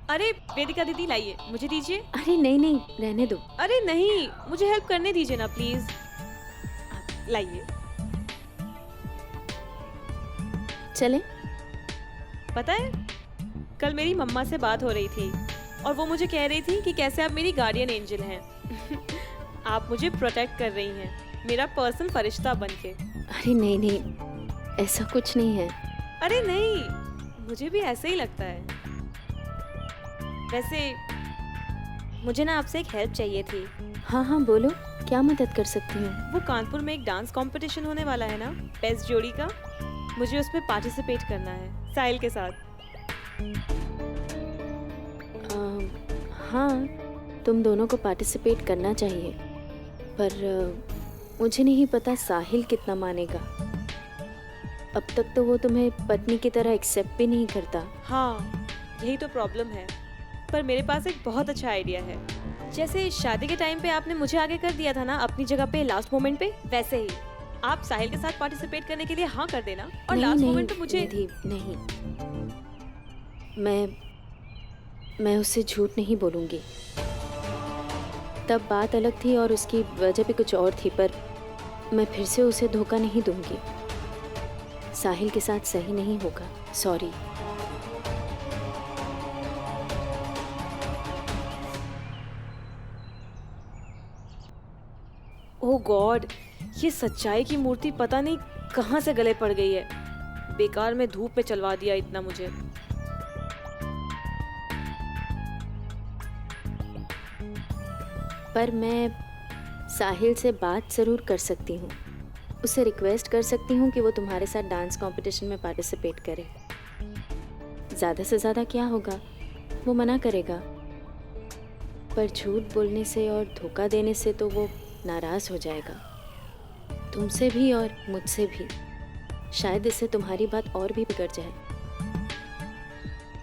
अरे वेदिका दीदी लाइए, मुझे दीजिए। अरे नहीं नहीं, रहने दो। अरे नहीं, मुझे हेल्प करने दीजिए ना प्लीज। लाइए। चले। पता है, कल मेरी मम्मा से बात हो रही थी और वो मुझे कह रही थी कि कैसे आप मेरी गार्डियन एंजल हैं। आप मुझे प्रोटेक्ट कर रही हैं, मेरा पर्सनल फरिश्ता बनके। अरे नहीं नहीं, ऐसा कुछ नहीं है। अरे नहीं, मुझे भी ऐसे ही लगता है। वैसे मुझे ना आपसे एक हेल्प चाहिए थी। हाँ हाँ बोलो, क्या मदद कर सकती हूँ? वो कानपुर में एक डांस कंपटीशन होने वाला है ना, बेस्ट जोड़ी का। मुझे उसमें पार्टिसिपेट करना है साहिल के साथ। हाँ, तुम दोनों को पार्टिसिपेट करना चाहिए, पर मुझे नहीं पता साहिल कितना मानेगा। अब तक तो वो तुम्हें पत्नी की तरह एक्सेप्ट भी नहीं करता। हाँ, यही तो प्रॉब्लम है। पर मेरे पास एक बहुत अच्छा आइडिया है। जैसे शादी के टाइम पे आपने मुझे आगे कर दिया था ना अपनी जगह पे लास्ट मोमेंट पे, वैसे ही आप साहिल के साथ पार्टिसिपेट करने के लिए हाँ कर देना और नहीं, लास्ट नहीं, मोमेंट पे मुझे नहीं, मैं उससे झूठ नहीं बोलूँगी। तब बात अलग थी और उसकी वजह भी कुछ और थी, पर मैं फिर से उसे धोखा नहीं दूंगी। साहिल के साथ सही नहीं होगा, सॉरी। ओह गॉड, ये सच्चाई की मूर्ति पता नहीं कहाँ से गले पड़ गई है। बेकार में धूप में चलवा दिया इतना मुझे। पर मैं साहिल से बात ज़रूर कर सकती हूँ। उसे रिक्वेस्ट कर सकती हूँ कि वो तुम्हारे साथ डांस कंपटीशन में पार्टिसिपेट करे। ज़्यादा से ज़्यादा क्या होगा, वो मना करेगा। पर झूठ बोलने से और धोखा देने से तो वो नाराज़ हो जाएगा, तुमसे भी और मुझसे भी। शायद इससे तुम्हारी बात और भी बिगड़ जाए।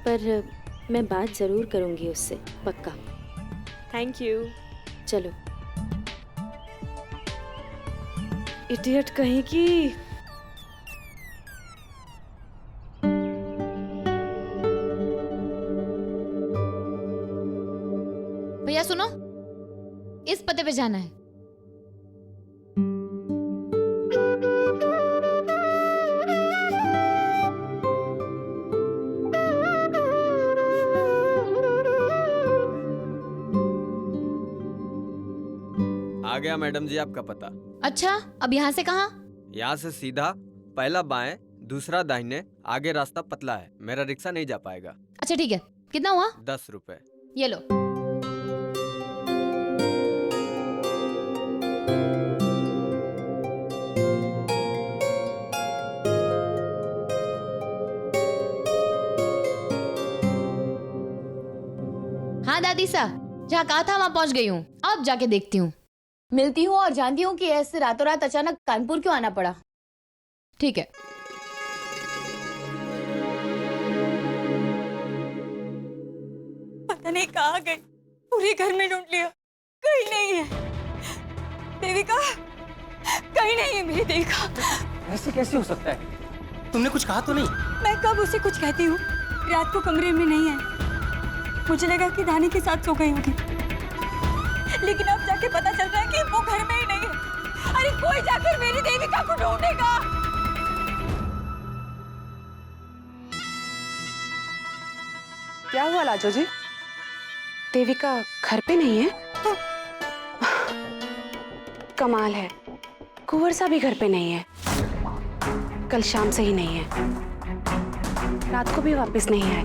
पर मैं बात ज़रूर करूँगी उससे, पक्का। Thank you. चलो। इडियट कहीं की। भैया सुनो, इस पते पे जाना है। आ गया मैडम जी आपका पता। अच्छा, अब यहाँ से कहाँ? यहाँ से सीधा, पहला बाएं, दूसरा दाहिने, आगे रास्ता पतला है, मेरा रिक्शा नहीं जा पाएगा। अच्छा ठीक है, कितना हुआ? 10 रुपए। ये लो। हाँ दादी सा, जहाँ कहा था वहाँ पहुँच गई हूँ। अब जाके देखती हूँ। मिलती हूँ और जानती हूँ कि ऐसे रातों रात अचानक कानपुर क्यों आना पड़ा। ठीक है। पता नहीं कहाँ गई, पूरे घर में ढूंढ लिया, कहीं नहीं है। देविका, कहीं नहीं है मेरी देविका। ऐसे कैसे हो सकता है? तुमने कुछ कहा तो नहीं? मैं कब उसे कुछ कहती हूँ? रात को कमरे में नहीं है, मुझे लगा कि रानी के साथ सो गई होगी, लेकिन अब जाके पता चल रहा है कि वो घर में ही नहीं है। अरे कोई जाकर मेरी देविका को ढूंढेगा। क्या हुआ लाजो जी? देविका घर पे नहीं है? कमाल है, कुंवर सा भी घर पे नहीं है। कल शाम से ही नहीं है, रात को भी वापस नहीं आए।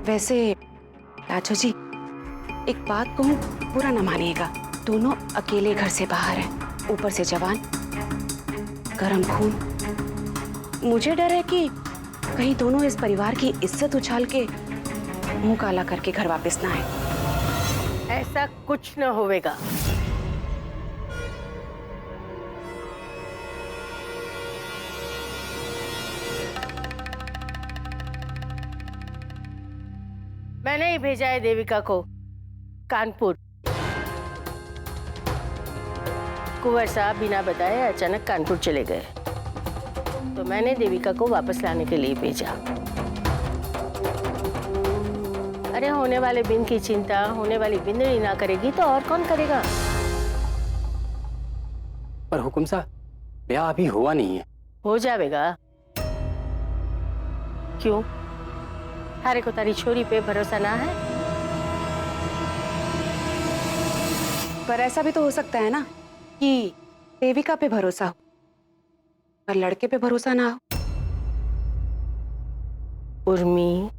वैसे लाजो जी, एक बात कहूँ, बुरा ना मानिएगा, दोनों अकेले घर से बाहर हैं, ऊपर से जवान, गरम खून। मुझे डर है कि कहीं दोनों इस परिवार की इज्जत उछाल के मुंह काला करके घर वापस ना आए। ऐसा कुछ न होवेगा। मैंने ही भेजा है देविका को कानपुर। कुंवर साहब बिना बताए अचानक कानपुर चले गए, तो मैंने देविका को वापस लाने के लिए भेजा। अपने होने वाले बिन की चिंता होने वाली बिंदनी ना करेगी तो और कौन करेगा? पर हुकुम साहब, ब्याह अभी हुआ नहीं है। हो जाएगा। क्यों? थारे को तारी छोरी पे भरोसा ना है? पर ऐसा भी तो हो सकता है ना कि देविका पे भरोसा हो पर लड़के पे भरोसा ना हो। उर्मी,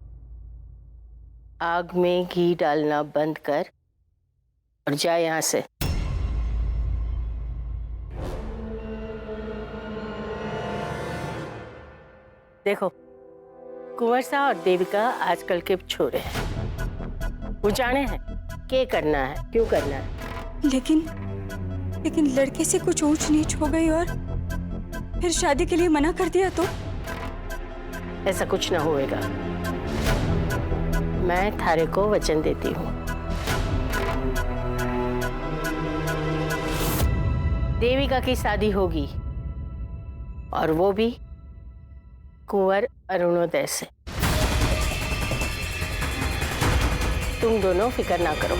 आग में घी डालना बंद कर और जा यहां से। देखो, कुंवर सा और देविका आजकल के छोरे हैं। वो जाने हैं क्या करना है, क्यों करना है। लेकिन लड़के से कुछ ऊंच नीच हो गई और फिर शादी के लिए मना कर दिया तो? ऐसा कुछ ना होएगा। मैं थारे को वचन देती हूँ, देविका की शादी होगी और वो भी कुंवर अरुणोदय से। तुम दोनों फिक्र ना करो।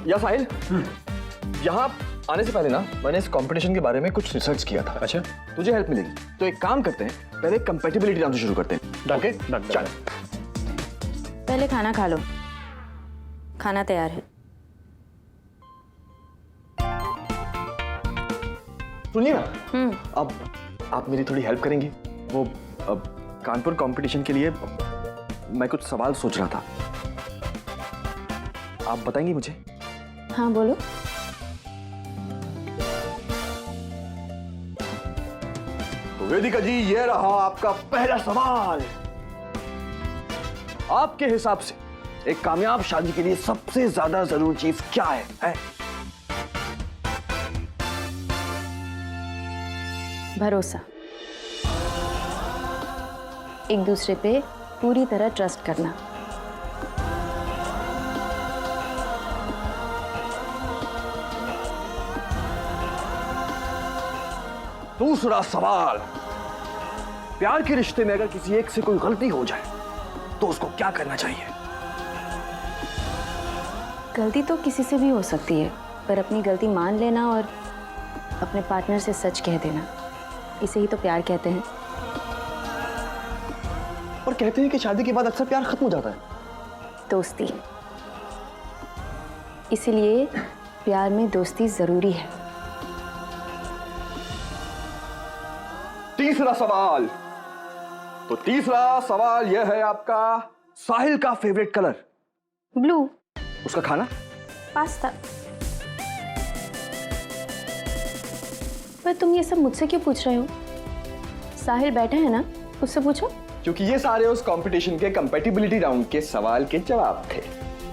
या साहिल, यहाँ आने से पहले ना मैंने इस कंपटीशन के बारे में कुछ रिसर्च किया था। अच्छा, तुझे हेल्प मिलेगी। तो एक काम करते हैं, पहले कंपैटिबिलिटी राउंड से शुरू करते हैं। ओके, चल। पहले खाना खा लो, खाना तैयार है। सुनिए ना, अब आप मेरी थोड़ी हेल्प करेंगी? वो अब कानपुर कंपटीशन के लिए मैं कुछ सवाल सोच रहा था, आप बताएंगी मुझे? हाँ बोलो। तो वेदिका जी, ये रहा आपका पहला सवाल। आपके हिसाब से एक कामयाब शादी के लिए सबसे ज्यादा जरूरी चीज क्या है? भरोसा, एक दूसरे पे पूरी तरह ट्रस्ट करना। दूसरा सवाल, प्यार के रिश्ते में अगर किसी एक से कोई गलती हो जाए तो उसको क्या करना चाहिए? गलती तो किसी से भी हो सकती है, पर अपनी गलती मान लेना और अपने पार्टनर से सच कह देना, इसे ही तो प्यार कहते हैं। और कहते हैं कि शादी के बाद अक्सर प्यार खत्म हो जाता है। दोस्ती, इसीलिए प्यार में दोस्ती जरूरी है। तीसरा सवाल, तो तीसरा सवाल यह है आपका, साहिल का फेवरेट कलर? ब्लू। उसका खाना? पास्ता। पर तुम ये सब मुझसे क्यों पूछ रहे हो? साहिल बैठा है ना, उससे पूछो। क्योंकि ये सारे उस कंपटीशन के कंपैटिबिलिटी राउंड के सवाल के जवाब थे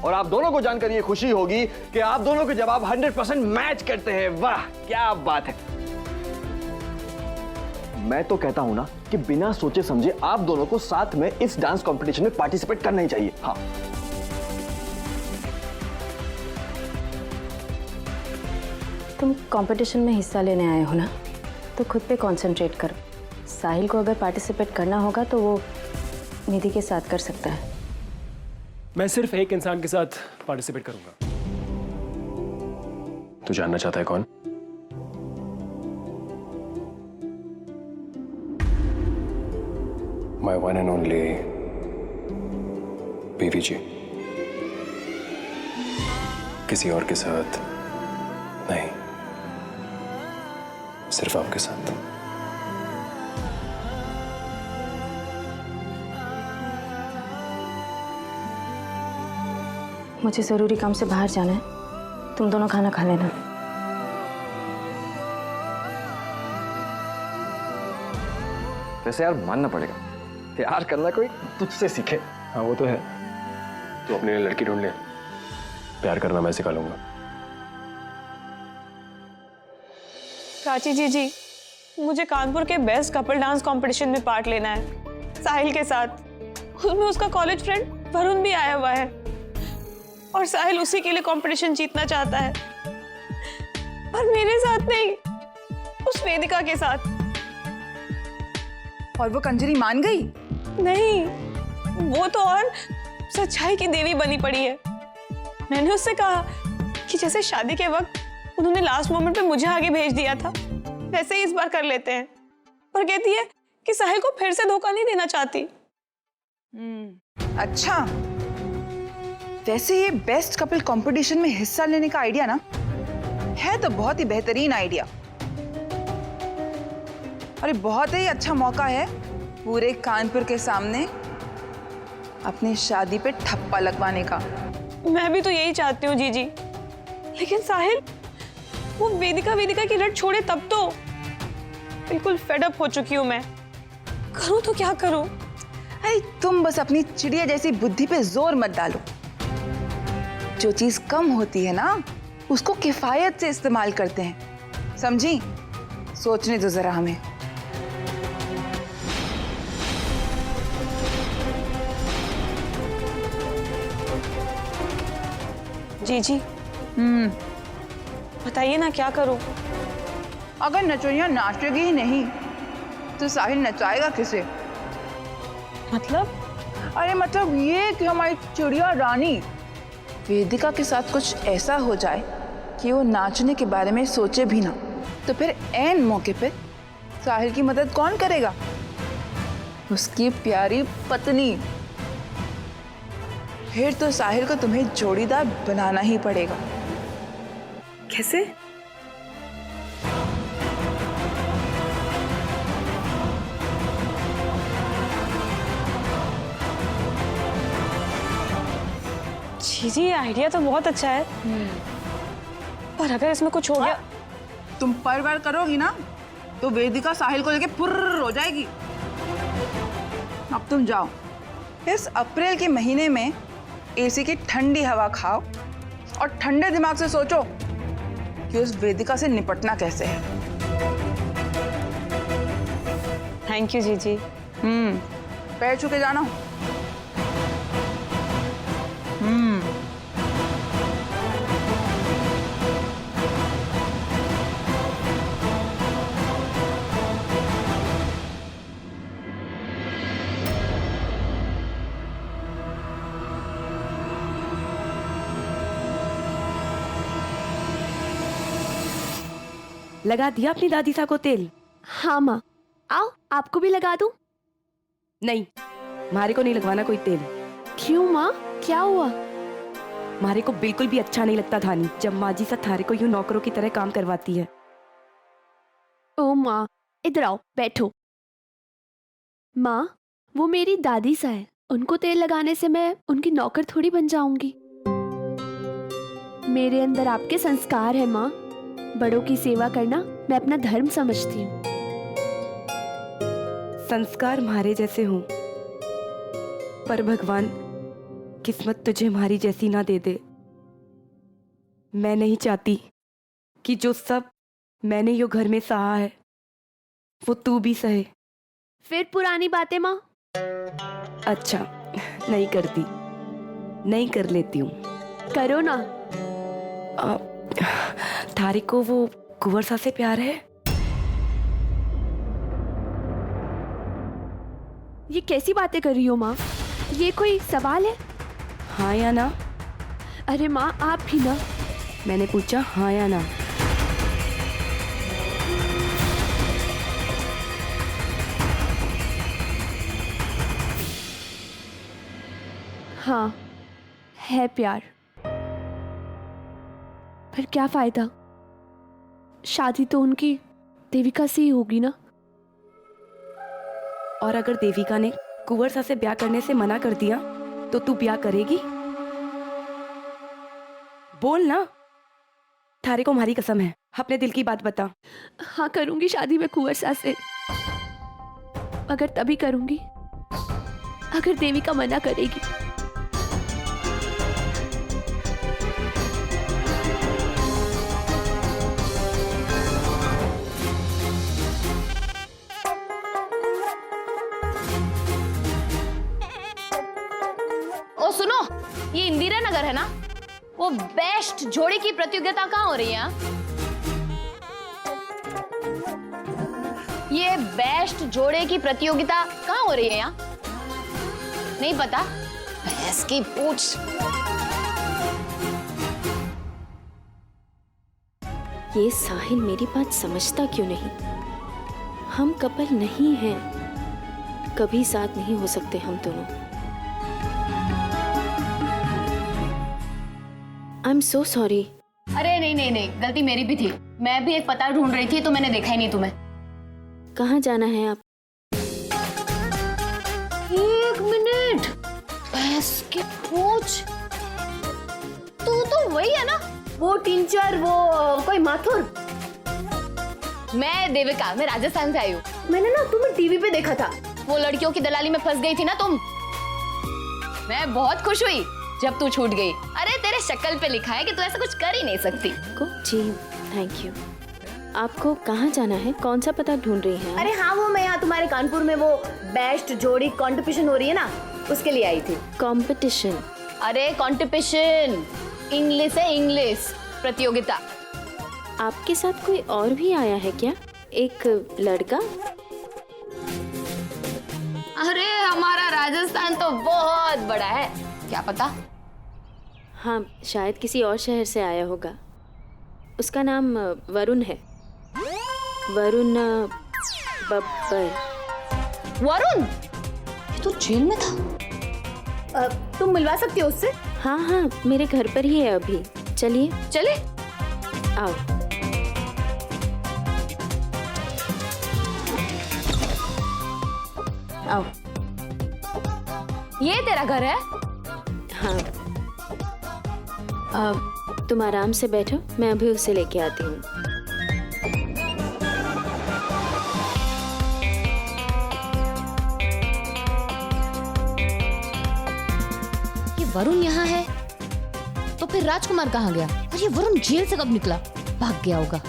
और आप दोनों को जानकर ये खुशी होगी कि आप दोनों के जवाब 100% मैच करते हैं। वाह, क्या बात है। मैं तो कहता हूं ना कि बिना सोचे समझे आप दोनों को साथ में इस डांस कंपटीशन में पार्टिसिपेट करना ही चाहिए। हाँ, तुम कंपटीशन में हिस्सा लेने आए हो ना, तो खुद पे कंसंट्रेट करो। साहिल को अगर पार्टिसिपेट करना होगा तो वो निधि के साथ कर सकता है। मैं सिर्फ एक इंसान के साथ पार्टिसिपेट करूंगा। तू जानना चाहता है कौन? My one and only बीवी जी। किसी और के साथ नहीं, सिर्फ आपके साथ। मुझे जरूरी काम से बाहर जाना है, तुम दोनों खाना खा लेना। वैसे यार मानना पड़ेगा, प्यार करना कोई तुझसे सीखे। हाँ वो तो है। तू अपने लिए लड़की ढूंढ ले, प्यार करना मैं सिखा लूंगा। प्राची जी, मुझे कानपुर के बेस्ट कपल डांस कंपटीशन में पार्ट लेना है। साहिल के साथ, उसमें उसका कॉलेज फ्रेंड वरुण भी आया हुआ है और साहिल उसी के लिए कंपटीशन जीतना चाहता है, पर मेरे साथ नहीं, उस वेदिका के साथ। और वो कंजरी मान गई? नहीं, वो तो और सच्चाई की देवी बनी पड़ी है। मैंने उससे कहा कि जैसे शादी के वक्त उन्होंने लास्ट मोमेंट पे मुझे आगे भेज दिया था, वैसे ही इस बार कर लेते हैं। पर कहती है कि साहिल को फिर से धोखा नहीं देना चाहती। अच्छा, वैसे ये बेस्ट कपल कंपटीशन में हिस्सा लेने का आइडिया ना है तो बहुत ही बेहतरीन आइडिया, और ये बहुत ही अच्छा मौका है पूरे कानपुर के सामने अपनी शादी पे ठप्पा लगवाने का। मैं भी तो यही चाहती हूँ जीजी, लेकिन साहिल वो वेदिका की रट छोड़े तब तो। बिल्कुल फेडअप हो चुकी हूँ मैं, करूँ तो क्या करूँ? अरे तुम बस अपनी चिड़िया जैसी बुद्धि पे जोर मत डालो। जो चीज कम होती है ना, उसको किफायत से इस्तेमाल करते हैं, समझी? सोचने दो जरा हमें। जीजी बताइए ना, क्या करूँ? अगर नचनिया नाचेगी ही नहीं तो साहिल नचाएगा किसे? मतलब? अरे मतलब ये कि हमारी चिड़िया रानी वेदिका के साथ कुछ ऐसा हो जाए कि वो नाचने के बारे में सोचे भी ना, तो फिर ऐन मौके पे साहिल की मदद कौन करेगा? उसकी प्यारी पत्नी। फिर तो साहिल को तुम्हें जोड़ीदार बनाना ही पड़ेगा। कैसे? जी ये आइडिया तो बहुत अच्छा है, पर अगर इसमें कुछ हो गया? तुम परवार करोगी ना तो वेदिका साहिल को लेके फुर्र हो जाएगी। अब तुम जाओ, इस अप्रैल के महीने में एसी की ठंडी हवा खाओ और ठंडे दिमाग से सोचो कि उस वेदिका से निपटना कैसे है। थैंक यू जीजी। पैर छू के जाना। लगा दिया अपनी दादी सा को तेल? हाँ माँ, आओ आपको भी लगा दूं? नहीं, मारे को नहीं लगवाना कोई तेल। क्यों माँ, क्या हुआ? मारे को बिल्कुल भी अच्छा नहीं लगता धानी जब माँ जी सा थारे को यूं नौकरों की तरह काम करवाती है। ओ माँ, इधर आओ, बैठो। माँ, वो मेरी दादी सा है, उनको तेल लगाने से मैं उनकी नौकर थोड़ी बन जाऊंगी। मेरे अंदर आपके संस्कार है माँ, बड़ों की सेवा करना मैं अपना धर्म समझती हूँ। संस्कार मारे जैसे हों, पर भगवान किस्मत तुझे हमारी जैसी ना दे दे। मैं नहीं चाहती कि जो सब मैंने यो घर में सहा है वो तू भी सहे। फिर पुरानी बातें माँ? अच्छा, नहीं करती, नहीं कर लेती हूँ। करो ना। थारे को वो कुंवर सा से प्यार है? ये कैसी बातें कर रही हो माँ? ये कोई सवाल है? हाँ या ना? अरे माँ आप भी ना। मैंने पूछा हाँ या ना। हाँ, है प्यार, पर क्या फायदा? शादी तो उनकी देविका से ही होगी ना। और अगर देविका ने कुंवर सा से ब्याह करने से मना कर दिया तो तू ब्याह करेगी? बोल ना, थारे को हमारी कसम है, अपने दिल की बात बता। हाँ करूंगी शादी में कुंवर सा से, मगर तभी करूंगी अगर देविका मना करेगी। ओ सुनो, ये इंदिरा नगर है ना, वो बेस्ट जोड़ी की प्रतियोगिता कहाँ हो रही है यहाँ? ये बेस्ट जोड़े की प्रतियोगिता कहाँ हो रही है यहाँ? नहीं पता? भैंस की पूछ। ये साहिल मेरी बात समझता क्यों नहीं? हम कपल नहीं हैं, कभी साथ नहीं हो सकते हम दोनों। I am so sorry. अरे नहीं नहीं नहीं, गलती मेरी भी थी। मैं भी एक पता ढूंढ रही थी तो मैंने देखा ही नहीं तुम्हें। कहाँ जाना है आप? 1 मिनट, भैंस की पूछ। तू तो वही है ना, वो टीचर, वो कोई माथुर। मैं देविका, मैं राजस्थान से आई हूँ। मैंने ना तुम्हें टीवी पे देखा था, वो लड़कियों की दलाली में फंस गई थी ना तुम। मैं बहुत खुश हुई जब तू छूट गई। अरे तेरे शक्ल पे लिखा है कि तू ऐसा कुछ कर ही नहीं सकती। जी थैंक यू। आपको कहाँ जाना है? कौन सा पता ढूंढ रही हैं? अरे हाँ, वो मैं यहाँ तुम्हारे कानपुर में वो बेस्ट जोड़ी कॉम्पिटिशन हो रही है ना, उसके लिए आई थी। कॉम्पिटिशन? अरे कॉम्पिटिशन इंग्लिश है, इंग्लिश प्रतियोगिता। आपके साथ कोई और भी आया है क्या? एक लड़का? अरे हमारा राजस्थान तो बहुत बड़ा है, क्या पता। हाँ, शायद किसी और शहर से आया होगा। उसका नाम वरुण है। वरुण बब्बर। वरुण? ये तो जेल में था। तुम मिलवा सकती हो उससे? हाँ हाँ, मेरे घर पर ही है अभी। चलिए चले। आओ। आओ। ये तेरा घर है? हाँ। तुम आराम से बैठो, मैं अभी उसे लेके आती हूँ। ये वरुण यहाँ है, तो फिर राजकुमार कहाँ गया? और ये वरुण जेल से कब निकला? भाग गया होगा।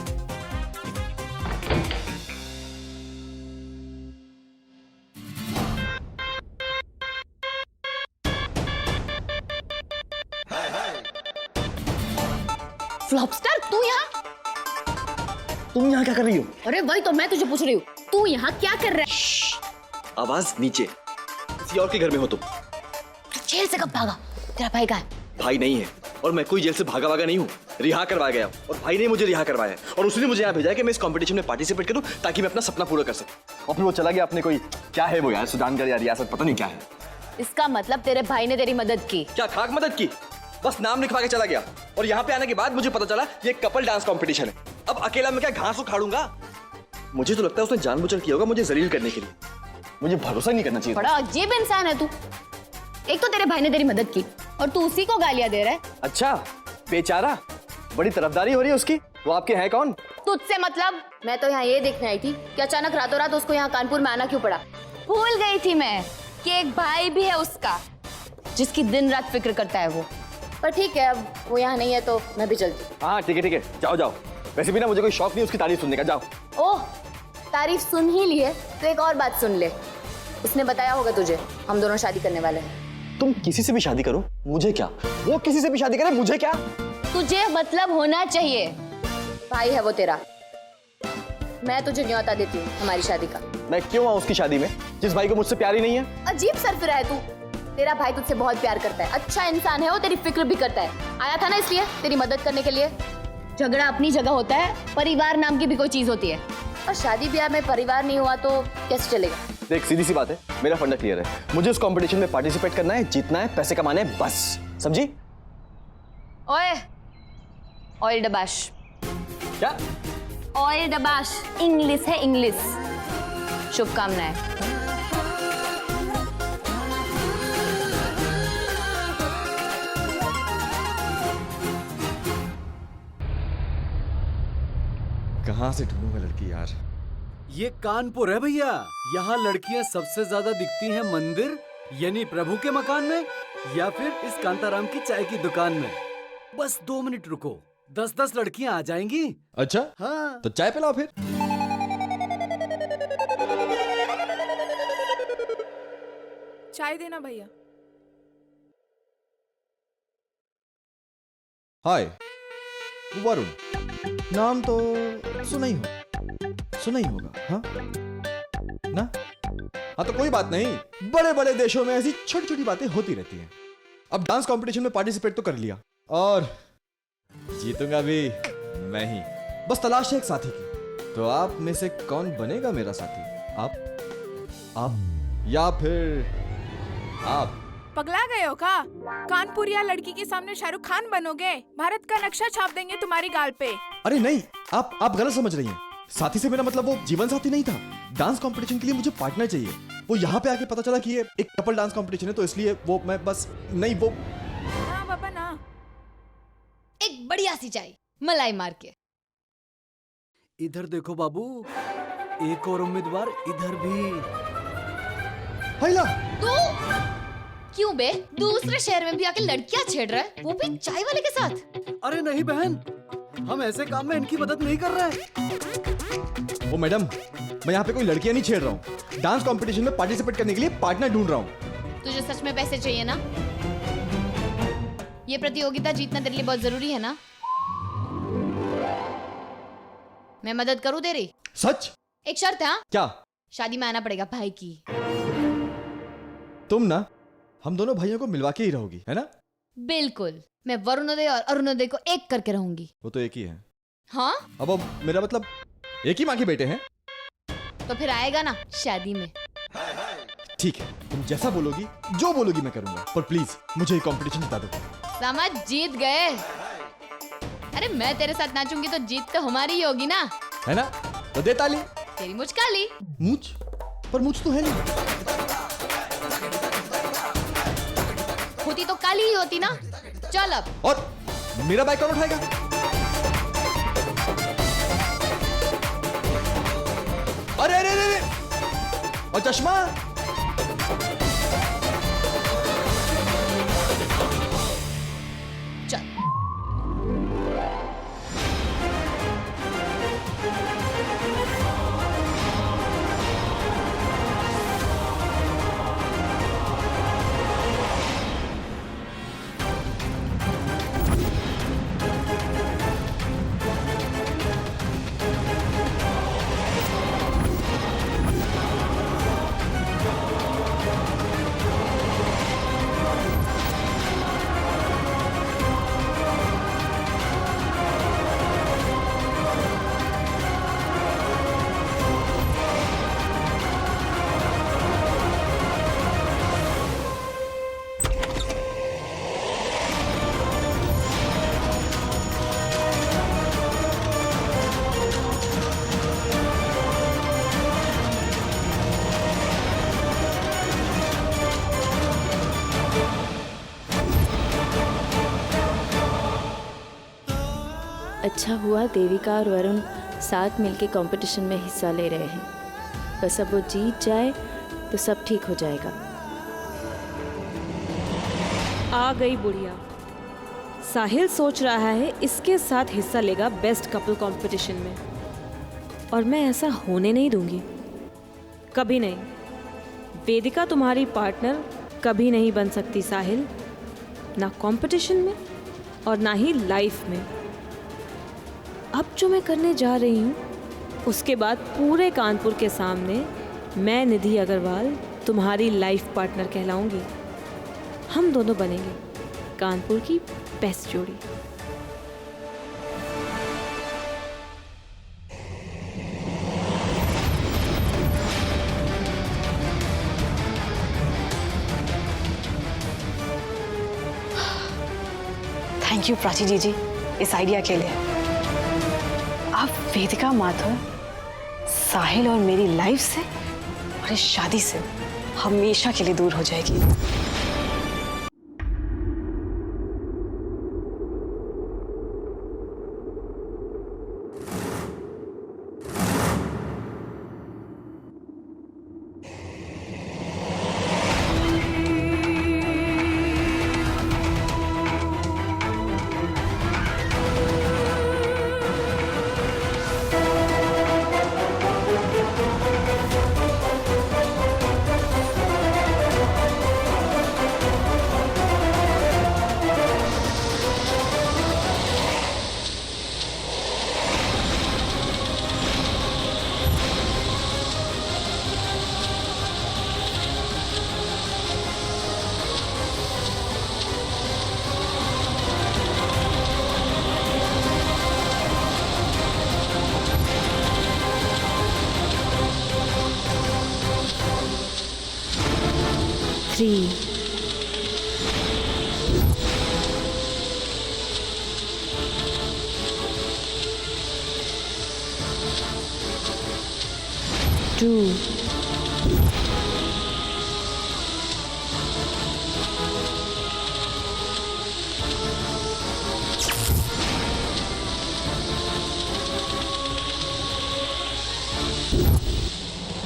फ्लॉपस्टर, तू यहाँ? तुम यहाँ क्या कर रही हो? अरे वही तो मैं तुझे पूछ रही हूँ, तू यहाँ क्या कर रहा है? आवाज नीचे। किसी और के घर में हो तुम। जेल से कब भागा? तेरा भाई कहाँ है? भाई नहीं है, और मैं कोई जेल से भागा वागा नहीं हूँ। रिहा करवाया गया, और भाई ने मुझे रिहा करवाया है, और उसने मुझे यहाँ भेजा है कि मैं इस कंपटीशन में पार्टिसिपेट करूँ ताकि मैं अपना सपना पूरा कर सकूँ। और फिर वो चला गया अपने कोई, क्या है वो यार, सुजानगढ़ या रियासत, पता नहीं क्या है। इसका मतलब तेरे भाई ने तेरी मदद की? क्या खाक मदद की? बस नाम लिखवा के चला गया, और यहाँ पे आने के बाद मुझे पता चला ये कपल डांस कंपटीशन है। अब अकेला मैं क्या घास उखाड़ूंगा? मुझे तो लगता है उसने जानबूझकर किया होगा मुझे जलील करने के लिए। मुझे भरोसा नहीं करना चाहिए। बड़ा अजीब इंसान है तू। एक तो तेरे भाई ने तेरी मदद की और तू उसी को गालियां दे रहा है। अच्छा, बेचारा, बड़ी तरफदारी हो रही है उसकी। वो आपके हैं कौन? तुझसे मतलब? मैं तो यहाँ ये देखने आई थी कि अचानक रातों रात उसको यहाँ कानपुर में आना क्यों पड़ा। भूल गई थी मैं कि एक भाई भी है उसका जिसकी दिन रात फिक्र करता है वो। पर ठीक है, अब वो यहाँ नहीं है तो मैं भी चलती। हाँ ठीक है, जाओ जाओ। वैसे भी ना मुझे कोई शौक नहीं उसकी तारीफ सुनने का। जाओ। ओह, तारीफ सुन ही ली है तो एक और बात सुन ले। उसने बताया होगा तुझे हम दोनों शादी करने वाले हैं। तुम किसी से भी शादी करो, मुझे क्या? वो किसी से भी शादी करे, मुझे क्या? तुझे मतलब होना चाहिए। भाई है वो तेरा। मैं तुझे न्योता देती हूँ हमारी शादी का। मैं क्यों आऊँ उसकी शादी में जिस भाई को मुझसे प्यार ही नहीं है? अजीब सरफिरा है तू। तेरा भाई तुझसे बहुत प्यार करता है, अच्छा इंसान है वो, तेरी फिक्र भी करता है। आया था ना इसलिए, तेरी मदद करने के लिए। झगड़ा अपनी जगह होता है, परिवार नाम की भी कोई चीज होती है। और शादी ब्याह में परिवार नहीं हुआ तो कैसे चलेगा? देख, सीधी सी बात है, मेरा फंडा क्लियर है। मुझे उस कंपटीशन में पार्टिसिपेट करना है, जीतना है, पैसे कमाने हैं, बस। समझी? ओए, ऑयल डबाश। क्या? ऑयल डबाश इंग्लिश है, इंग्लिश। शुभकामनाएं। कहाँ से ढूंढूंगा लड़की यार? ये कानपुर है भैया। यहाँ लड़कियाँ सबसे ज्यादा दिखती हैं मंदिर यानी प्रभु के मकान में, या फिर इस कांताराम की चाय की दुकान में। बस 2 मिनट रुको, 10-10 लड़कियाँ आ जाएंगी। अच्छा? हाँ। तो चाय पिलाओ फिर। चाय देना भैया। हाय, वरुण। नाम तो सुना ही होगा, हाँ ना? हाँ तो कोई बात नहीं, बड़े बड़े देशों में ऐसी छोटी छोटी बातें होती रहती हैं। अब डांस कंपटीशन में पार्टिसिपेट तो कर लिया और जीतूंगा भी मैं ही। बस तलाश है एक साथी की। तो आप में से कौन बनेगा मेरा साथी? आप या फिर आप? पगला गए हो का? कानपुर या लड़की के सामने शाहरुख खान बनोगे? भारत का नक्शा छाप देंगे तुम्हारी गाल पे। अरे नहीं, आप गलत समझ रही हैं। साथी से मेरा मतलब वो जीवन साथी नहीं था। डांस कंपटीशन के लिए मुझे पार्टनर चाहिए। वो यहाँ पे आके पता चला कि ये एक कपल डांस कंपटीशन है, तो इसलिए वो मैं बस नहीं वो। ना बाबा ना। एक बढ़िया सी चाय मलाई मार के। इधर देखो बाबू, एक और उम्मीदवार इधर भी। हैला तू क्यों बे दूसरे शहर में भी आके लड़कियां छेड़ रहा है, वो भी चाय वाले के साथ? अरे नहीं बहन, हम ऐसे काम में इनकी मदद नहीं कर रहे। ओ मैडम, मैं यहाँ पे कोई लड़कियां नहीं छेड़ रहा हूँ। डांस कंपटीशन में पार्टिसिपेट करने के लिए पार्टनर ढूंढ रहा हूँ। तुझे सच में पैसे चाहिए ना? ये प्रतियोगिता जीतना तेरे लिए बहुत जरूरी है ना? मैं मदद करूँ तेरी? सच? एक शर्त है। हाँ? क्या? शादी में आना पड़ेगा भाई की। तुम ना हम दोनों भाइयों को मिलवा के ही रहोगी, है ना? बिल्कुल, मैं वरुणोदय और अरुणोदय को एक करके रहूंगी। वो तो एक ही है। हाँ? अब वो मेरा मतलब एक ही माँ के बेटे हैं। तो फिर आएगा ना शादी में? ठीक है, तुम जैसा बोलोगी, जो बोलोगी मैं करूंगा, पर प्लीज मुझे ये कंपटीशन जिता दो। समझ, जीत गए। अरे मैं तेरे साथ नाचूंगी तो जीत तो हमारी ही होगी ना, है ना? तो दे ताली। तेरी मुझ काली। मुझ? पर मुझ तो है नहीं। होती तो काली ही होती ना। चल अब। और मेरा बाइक कौन उठाएगा? अरे अरे अरे, और चश्मा? चल। अच्छा हुआ देविका और वरुण साथ मिलके कंपटीशन में हिस्सा ले रहे हैं। बस अब वो जीत जाए तो सब ठीक हो जाएगा। आ गई बुढ़िया। साहिल सोच रहा है इसके साथ हिस्सा लेगा बेस्ट कपल कंपटीशन में, और मैं ऐसा होने नहीं दूंगी, कभी नहीं। वेदिका तुम्हारी पार्टनर कभी नहीं बन सकती साहिल, ना कंपटीशन में और ना ही लाइफ में। अब जो मैं करने जा रही हूँ उसके बाद पूरे कानपुर के सामने मैं निधि अग्रवाल तुम्हारी लाइफ पार्टनर कहलाऊंगी। हम दोनों बनेंगे कानपुर की बेस्ट जोड़ी। थैंक यू प्राची जी इस आइडिया के लिए। अब वेदिका माथुर साहिल और मेरी लाइफ से और इस शादी से हमेशा के लिए दूर हो जाएगी। 3 2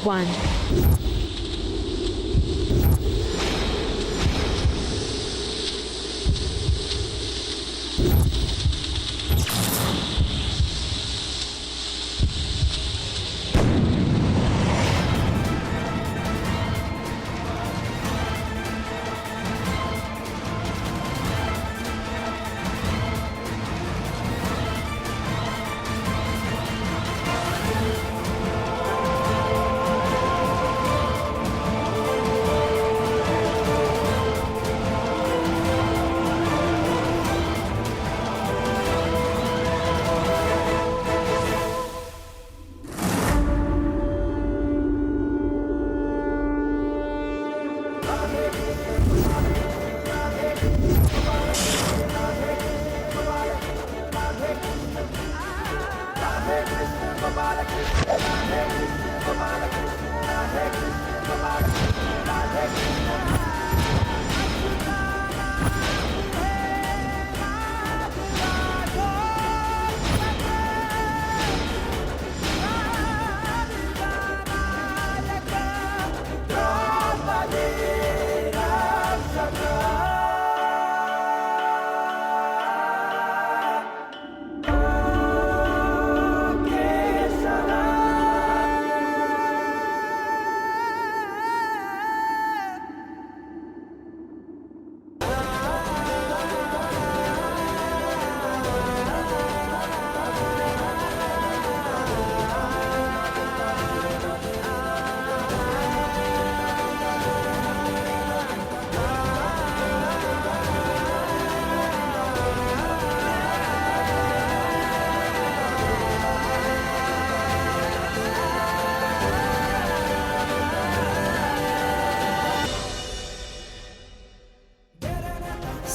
1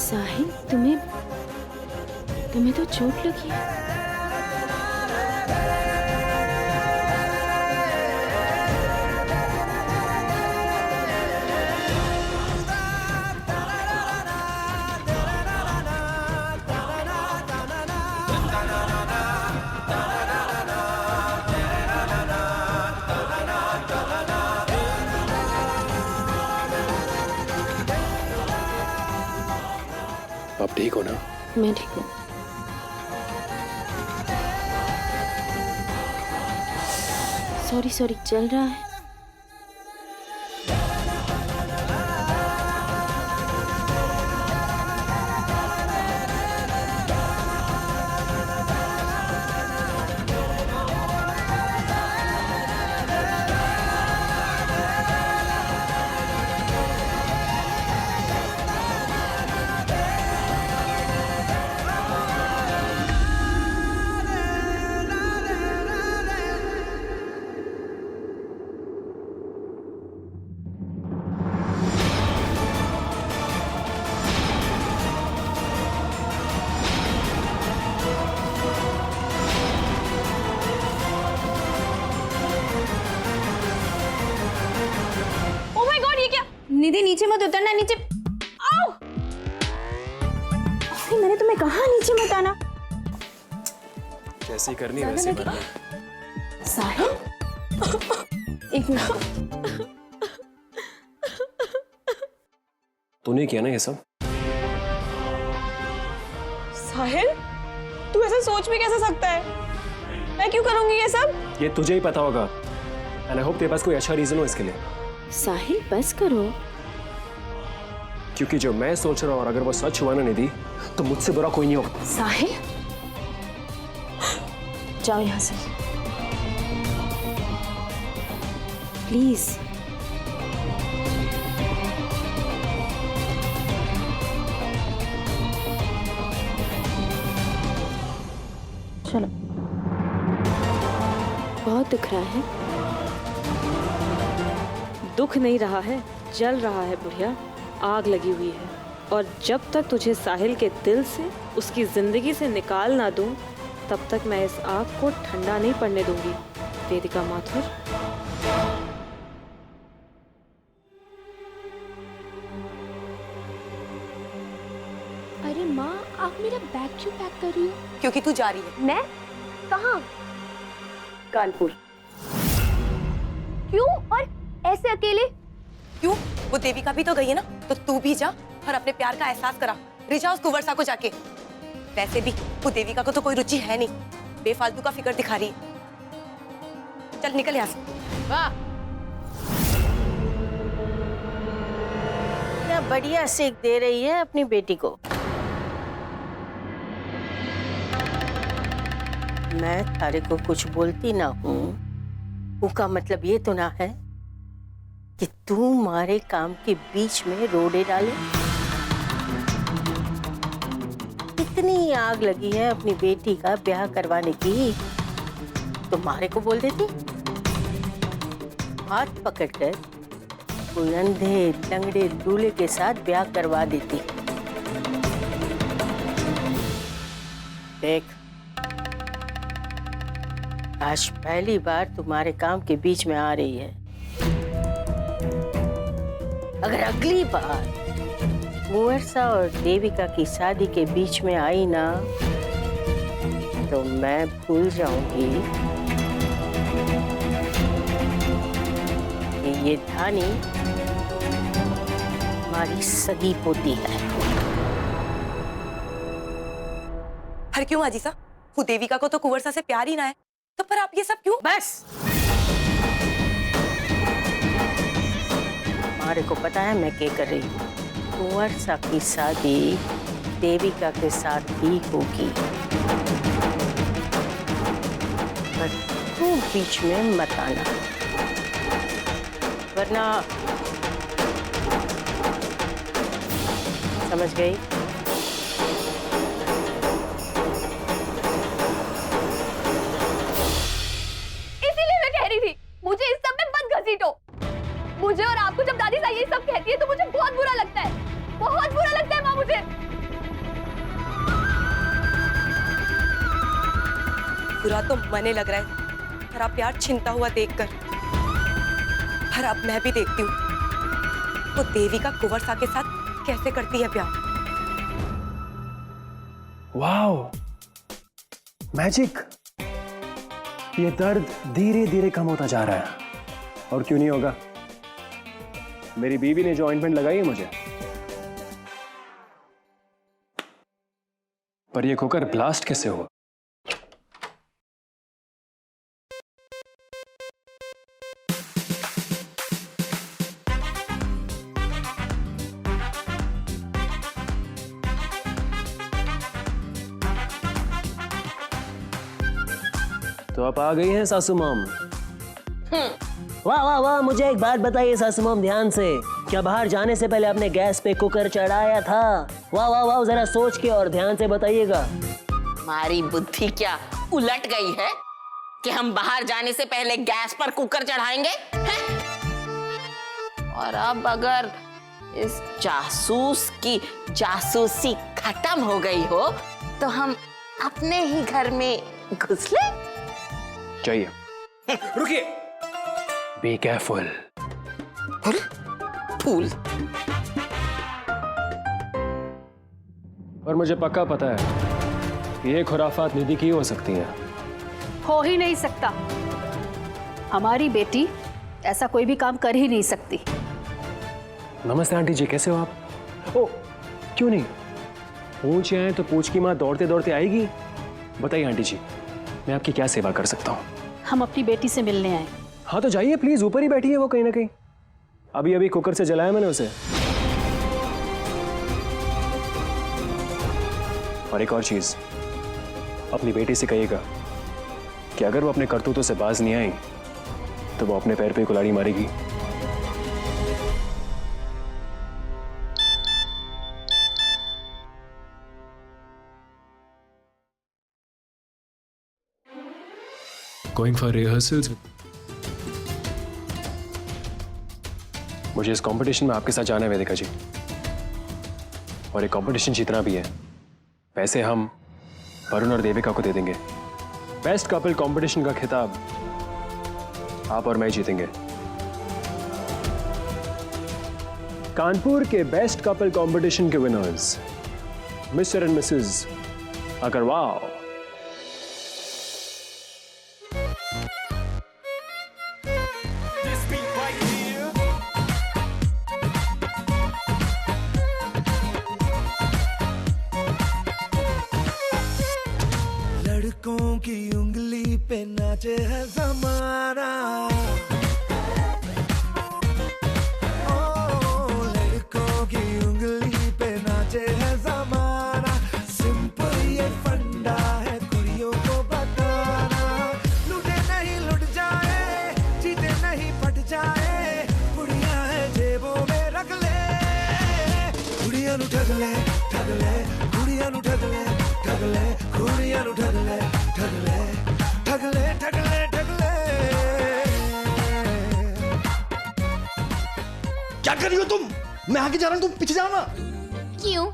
साहिल, तुम्हें तो चोट लगी है। आप ठीक हो ना? मैं ठीक हूँ। सॉरी चल रहा है। निधि नीचे मत उतरना, नीचे। आओ! अरे मैंने तुम्हें कहा नीचे मत आना। कैसी करनी वैसे करनी। साहिल, एक मिनट। तूने किया ना ये सब? साहिल, तू ऐसा सोच भी कैसे सकता है? मैं क्यों करूंगी ये सब? ये तुझे ही पता होगा। एंड आई होप तेरे पास कोई अच्छा रीजन हो इसके लिए। साहिल बस करो। क्योंकि जो मैं सोच रहा हूँ और अगर वो सच हुआ ना निधि, तो मुझसे बुरा कोई नहीं होगा। साहिल, जाओ यहाँ से प्लीज। चलो। बहुत दुख रहा है। दुख नहीं रहा है, जल रहा है बुढ़िया। आग लगी हुई है और जब तक तुझे साहिल के दिल से, उसकी ज़िंदगी से निकाल ना दूं, तब तक मैं इस आग को ठंडा नहीं पड़ने दूंगी। वेदिका माथुर। अरे माँ, आप मेरा बैग क्यों पैक कर रही हो? क्योंकि तू जा रही है। मैं? कहाँ? कानपुर। क्यों और ऐसे अकेले? क्यों? वो देविका भी तो गई है ना, तो तू भी जा और अपने प्यार का एहसास करा। रिचा उस कुंवर सा को जाके। वैसे भी वो देविका को तो कोई रुचि है नहीं, बेफालतू का फिक्र दिखा रही है। चल निकल यहाँ से। वाह, क्या बढ़िया सीख दे रही है अपनी बेटी को। मैं थारे को कुछ बोलती ना हूँ, उसका मतलब ये तो ना है कि तू हमारे काम के बीच में रोड़े डाले। इतनी आग लगी है अपनी बेटी का ब्याह करवाने की, तुम्हारे को बोल देती। हाथ पकड़कर कोई अंधे लंगड़े दूल्हे के साथ ब्याह करवा देती। देख, आज पहली बार तुम्हारे काम के बीच में आ रही है। अगर अगली बार कुंवरसा और देविका की शादी के बीच में आई ना, तो मैं भूल जाऊंगी कि ये धानी हमारी सगी पोती है। हर क्यों अजीसा? वो देविका को तो कुंवरसा से प्यार ही ना है, तो पर आप ये सब क्यों? बस, हमारे को पता है मैं क्या कर रही हूँ। कुंवरसा की शादी देविका के साथ ही होगी, पर तू बीच में मत आना, वरना समझ गई? इसीलिए मैं कह रही थी, मुझे इस सब में मत घसीटो। मुझे और आपको जब दादी साहिल ये सब कहती है तो मुझे बहुत बुरा लगता है, बहुत बुरा लगता है माँ मुझे। बुरा तो मने लग रहा है, पर आप प्यार छिनता हुआ देखकर। पर अब मैं भी देखती हूँ वो देविका कुंवरसा के साथ कैसे करती है प्यार। Wow, magic. ये दर्द धीरे धीरे कम होता जा रहा है। और क्यों नहीं होगा, मेरी बीवी ने जो ऑइंटमेंट लगाई है मुझे। पर ये कुकर ब्लास्ट कैसे हुआ? तो आप आ गई हैं सासू माम। वाह वाह वाह, मुझे एक बात बताइए सासू माम ध्यान से, क्या बाहर जाने से पहले आपने गैस पे कुकर चढ़ाया था? वाह वाह वाह, जरा सोच के और ध्यान से बताइएगा। हमारी बुद्धि क्या उलट गई है कि हम बाहर जाने से पहले गैस पर कुकर चढ़ाएंगे हैं? और अब अगर इस जासूस की जासूसी खत्म हो गई हो तो हम अपने ही घर में घुस ले। चाहिए। रुकिए। Be careful. फूल। और मुझे पक्का पता है कि ये खुराफात निधि की हो सकती हैं। हो ही नहीं सकता। हमारी बेटी ऐसा कोई भी काम कर ही नहीं सकती। नमस्ते आंटी जी, कैसे हो आप? ओ, क्यों नहीं, पूछ आए तो पूछ की माँ दौड़ते दौड़ते आएगी। बताइए आंटी जी, मैं आपकी क्या सेवा कर सकता हूँ? हम अपनी बेटी से मिलने आए। हाँ तो जाइए प्लीज, ऊपर ही बैठी है वो कहीं ना कहीं। अभी अभी कुकर से जलाया मैंने उसे। और एक और चीज, अपनी बेटी से कहिएगा कि अगर वो अपने करतूतों से बाज नहीं आई तो वो अपने पैर पे कुल्हाड़ी मारेगी। Going for rehearsals. मुझे इस कंपटीशन में आपके साथ जाना है वेदिका जी। और एक कंपटीशन जीतना भी है। पैसे हम वरुण और देविका को दे देंगे। बेस्ट कपल कंपटीशन का खिताब आप और मैं जीतेंगे। कानपुर के बेस्ट कपल कंपटीशन के winners mister and Mrs Agrawal. लड़कों की उंगली पे नाचे है ज़माना, ओ लड़कों की उंगली पे नाचे है ज़माना। सिंपल ये फंडा है कुड़ियों को बताना, लुटे नहीं लुट जाए, जीते नहीं पट जाए, कुड़ियां है जेबों में रख ले, कुड़ियां नु ठग ले, कुड़ियां नु ठग ले, कुड़ियां नु ठग ले, ठग ले, ठग ले, ठग ले, ठग ले। क्या कर रही हो तुम? मैं आगे जा रहा हूँ, तुम पीछे जाओ ना। क्यों?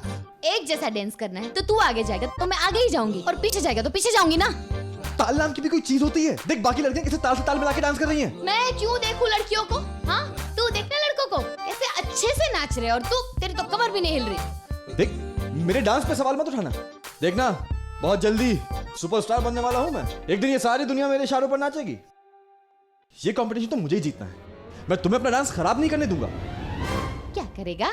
एक जैसा डांस करना है तो तू आगे जाएगा तो मैं आगे ही जाऊंगी, और पीछे जाएगा तो पीछे जाऊंगी ना। ताल नाम की भी कोई चीज होती है? देख बाकी लड़कियां कैसे ताल से ताल मिला के डांस कर रही हैं। मैं क्यों देखूं लड़कियों को? हाँ, तू देखना लड़कों को कैसे अच्छे से नाच रहे, और तू, तेरी तो कमर भी नहीं हिल रही। देख मेरे डांस पे सवाल मत उठाना। देखना बहुत जल्दी सुपरस्टार बनने वाला हूं मैं। एक दिन ये सारी दुनिया मेरे इशारों पर नाचेगी। ये कंपटीशन तो मुझे ही जीतना है। मैं तुम्हें अपना डांस खराब नहीं करने दूंगा। क्या करेगा?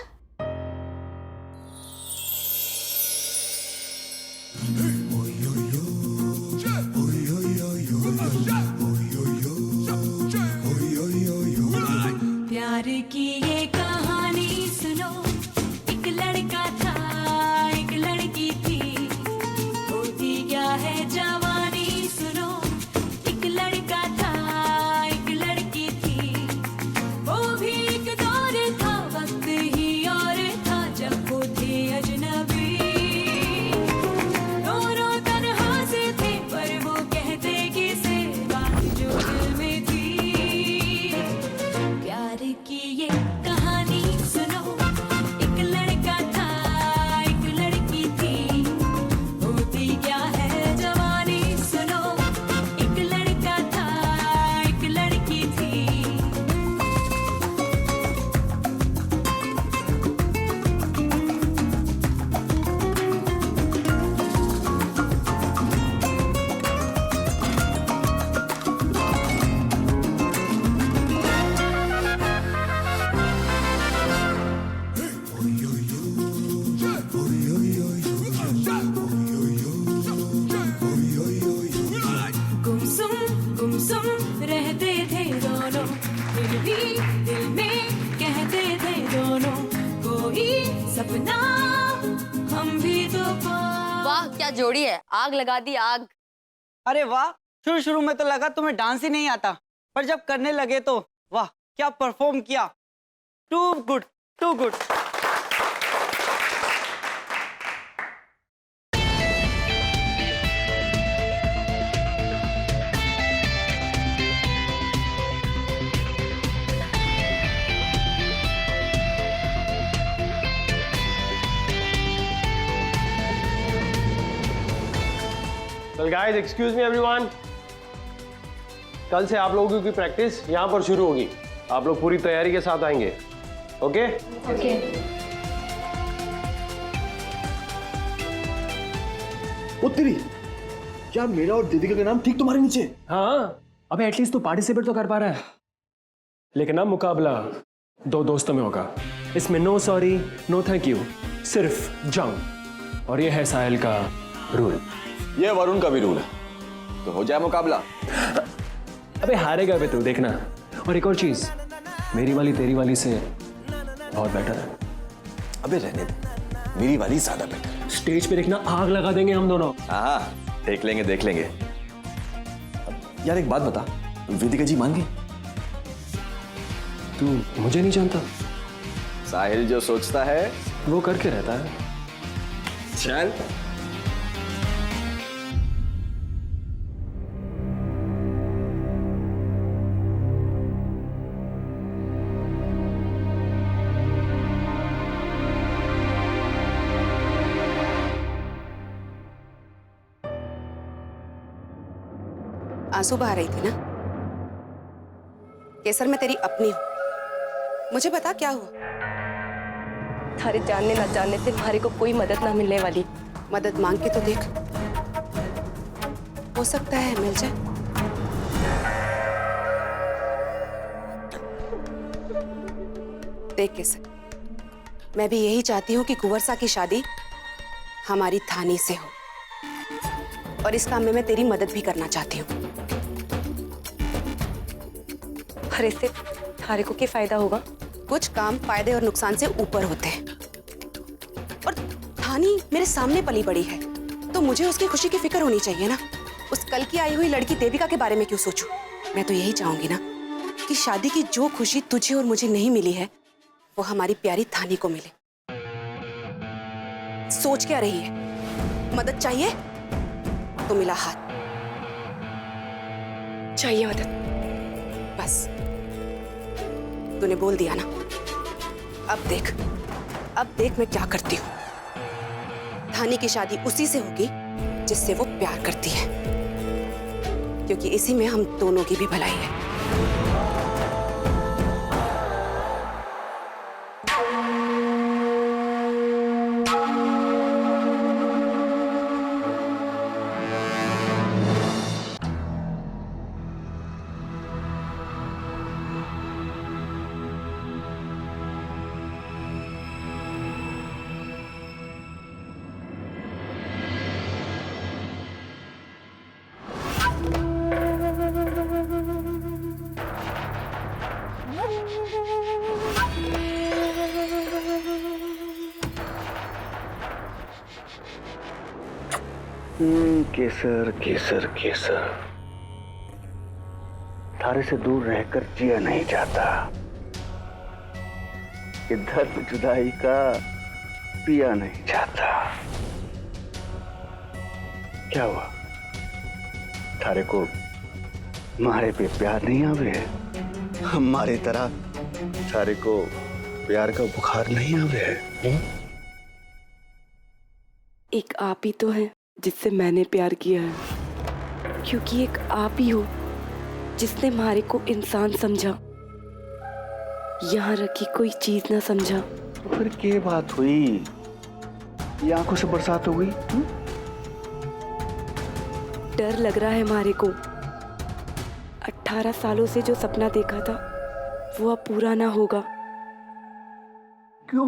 प्यार की ये कहानी सुनो, एक लड़का था एक लड़की थी, होती क्या है जवानी सुनो, एक लड़का था एक लड़की थी, वो भी एक दौर था वक्त ही और था जब वो थे अजनबी, दोनों तन्हा से थे पर वो कहते किसे बात जो दिल में थी। प्यार की ये कहानी सुनो, एक लड़का था एक लड़की थी, होती क्या है जवानी सुनो, एक लड़का था एक लड़की थी। गुमसुम रहते थे दोनों, फिर भी दिल में कहते थे दोनों, कोई सपना हम भी तो वाह क्या जोड़ी है, आग लगा दी आग। अरे वाह, शुरू शुरू में तो लगा तुम्हें डांस ही नहीं आता, पर जब करने लगे तो वाह क्या परफॉर्म किया। Too good, too good. Well guys, excuse me everyone. कल से आप लोगों की प्रैक्टिस यहाँ पर शुरू होगी। आप लोग पूरी तैयारी के साथ आएंगे, ओके? ओके। ओ तेरी, क्या मेरा और दीदी का नाम ठीक तुम्हारे नीचे? हाँ, अबे एटलीस्ट तो पार्टिसिपेट तो कर पा रहा है। लेकिन अब मुकाबला दो दोस्तों में होगा। इसमें no sorry, no thank you, सिर्फ जंग। और ये है साहिल का रूल। ये वरुण का भी रूल है, तो हो जाए मुकाबला। अबे हारेगा बे तू, देखना। और एक और चीज, मेरी वाली तेरी वाली से बहुत बेटर है। अबे रहने दे, मेरी वाली ज्यादा बेटर है। स्टेज पे देखना, आग लगा देंगे हम दोनों। हाँ, देख लेंगे देख लेंगे। यार एक बात बता, वेदिका जी मान गई? तू मुझे नहीं जानता। साहिल जो सोचता है वो करके रहता है। चल। आंसू बहा रही थी ना? केसर, मैं तेरी अपनी हूँ, मुझे बता क्या हुआ? थारे जानने ना जानने से हमारे को कोई मदद ना मिलने वाली। मदद मांग के तो देख, हो सकता है मिल जाए। देख केसर, मैं भी यही चाहती हूँ कि कुंवर सा की शादी हमारी थानी से हो, और इस काम में मैं तेरी मदद भी करना चाहती हूँ। पर इससे थारे को क्या फायदा होगा? कुछ काम फायदे और नुकसान से ऊपर होते हैं, और थानी मेरे सामने पली बड़ी है, तो मुझे उसकी खुशी की फिक्र होनी चाहिए ना। उस कल की आई हुई लड़की देविका के बारे में क्यों सोचूं? मैं तो यही चाहूंगी ना कि शादी की जो खुशी तुझे और मुझे नहीं मिली है, वो हमारी प्यारी थानी को मिले। सोच क्या रही है? मदद चाहिए तो मिला हाथ। चाहिए मदद। बस तूने बोल दिया ना, अब देख मैं क्या करती हूँ। थानी की शादी उसी से होगी जिससे वो प्यार करती है, क्योंकि इसी में हम दोनों की भी भलाई है। केसर केसर केसर, थारे से दूर रहकर जिया नहीं जाता। ये दर्द जुदाई का पिया नहीं जाता। क्या हुआ? थारे को मारे पे प्यार नहीं आवे है? हमारे तरह थारे को प्यार का बुखार नहीं आवे है? एक आप ही तो है जिससे मैंने प्यार किया है, क्योंकि एक आप ही हो जिसने हमारे को इंसान समझा, यहाँ रखी कोई चीज ना समझा। तो फिर क्या बात हुई? ये आंखों से बरसात हो गई? डर लग रहा है हमारे को। 18 सालों से जो सपना देखा था वो अब पूरा ना होगा। क्यों?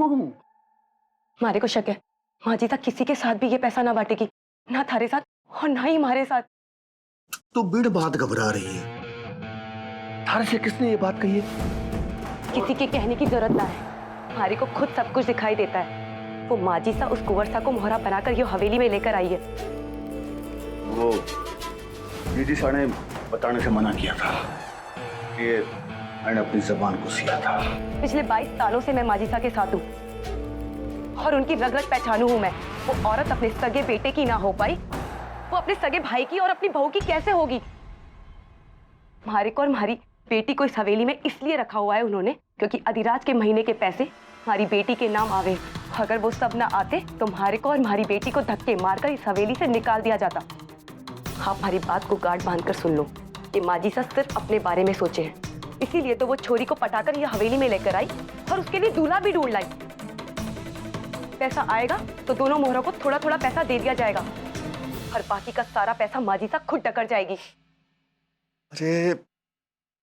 हमारे को शक है माजिदा किसी के साथ भी ये पैसा ना बांटेगी, ना थारे साथ और ना ही हमारे साथ। तो बिड़ बात घबरा रही है। थारे से किसने ये बात कही है? किसी के कहने की जरूरत ना है, हमारे को खुद सब कुछ दिखाई देता है। वो माजिदा उस कुंवर सा को मोहरा बनाकर ये हवेली में लेकर आई है। वो दीदी साहब ने बताने से मना किया था कि मैंने अपनी जबान को सिया था। पिछले 22 सालों से मैं माजिदा के साथ हूँ और उनकी रग रग पहचानू हूँ मैं। वो औरत अपने सगे बेटे की ना हो पाई, वो अपने सगे भाई की और अपनी बहू की कैसे होगी? हमारे को और हमारी बेटी को इस हवेली में इसलिए रखा हुआ है उन्होंने क्योंकि अधिराज के महीने के पैसे हमारी बेटी के नाम आवे। अगर वो सब ना आते तो हमारे को और हमारी बेटी को धक्के मारकर इस हवेली से निकाल दिया जाता। आप हमारी बात को गांठ बांधकर सुन लो। ये माजिदा सिर्फ अपने बारे में सोचे हैं, इसीलिए तो वो छोरी को पटाकर ये हवेली में लेकर आई और उसके लिए दूल्हा भी ढूंढ लाई। पैसा आएगा तो दोनों मोहरों को थोड़ा थोड़ा पैसा दे दिया जाएगा और बाकी का सारा पैसा माजिदा खुद टकर जाएगी। अरे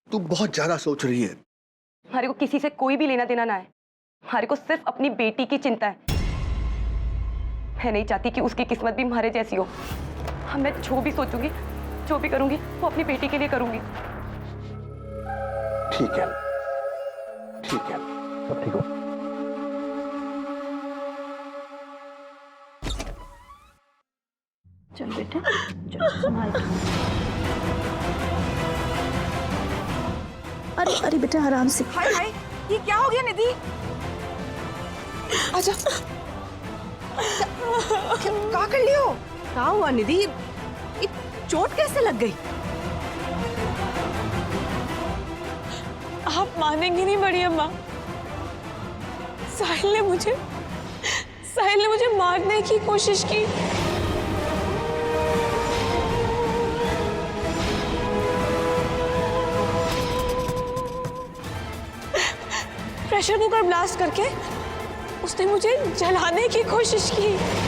तू बहुत ज्यादा सोच रही है। हमारे को किसी से कोई भी लेना देना ना है, हमारे को सिर्फ अपनी बेटी की चिंता है। मैं नहीं चाहती कि उसकी किस्मत भी हमारे जैसी हो। हाँ, मैं जो भी सोचूंगी, जो भी करूंगी, वो अपनी बेटी के लिए करूंगी। ठीक है, ठीक है, सब ठीक हो। चल बेटा, चल संभाल। अरे अरे बेटा आराम से। हाय हाय, ये क्या हो गया निधि? आजा। क्या कर लियो? क्या हुआ निधि? ये चोट कैसे लग गई? आप मानेंगी नहीं बड़ी अम्मा, साहिल ने मुझे मारने की कोशिश की। प्रेशर कुकर ब्लास्ट करके उसने मुझे जलाने की कोशिश की।